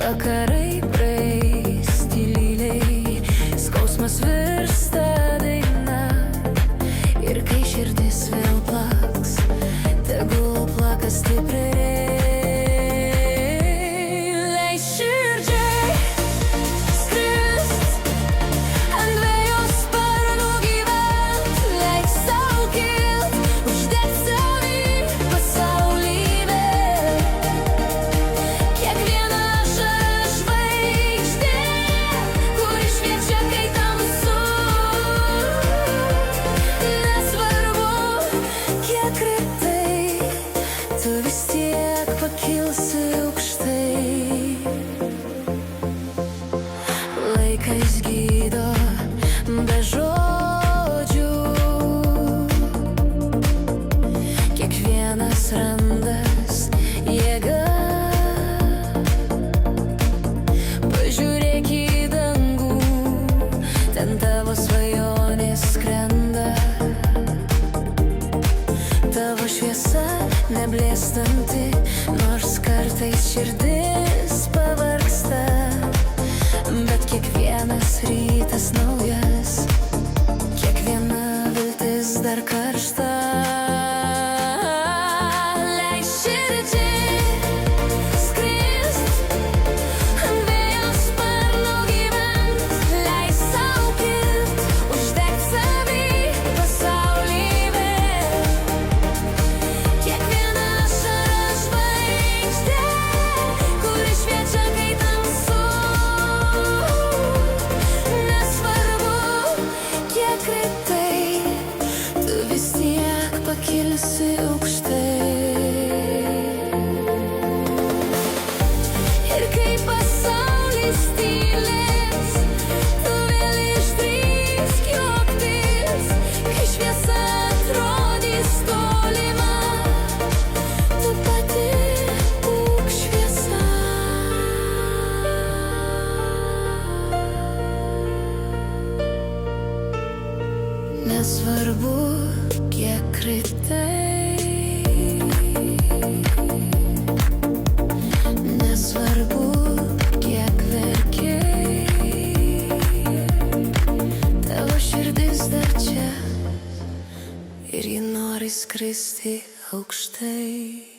Vakarai praeis tyliai, skausmas virsta daina. Ir kai širdis vėl plaks, tegul plaka stipriai. Leis širdžiai skrist, ant dviejų sparnų gyvent, leis sau kilt, uždegt savy pasaulį vėl. Kiekviena ašara žvaigždė, kuri šviečia, kai tamsu. Nesvarbu, kiek kritai, tu vis tiek pakilsi aukštai. Laikas gydo be žodžių, kiekvienas randas jėga. Pažiūrėk į dangų, ten tavo svajonės skrenda. Tavo šviesa neblėstanti, nors kartais širdis pavargsta. Bet kiekvienas rytas naujas, kiekviena viltis dar karšta. Leis širdžiai skrist, ant dviejų sparnų gyvent, leis sau kilt, uždegt savy pasaulį vėl. Kiekviena ašara žvaigždė, kuri šviečia, kai tamsu. Nesvarbu, kiek kritai, tu vis tiek pakilsi aukštai. Ir kai pasaulis tylės, tu vėl išdrįsk juoktis. Kai šviesa atrodys tolima, tu pati būk šviesa. Nesvarbu, kiek kritai, nesvarbu, kiek verkei, tavo širdis dar čia ir ji nori skristi aukštai.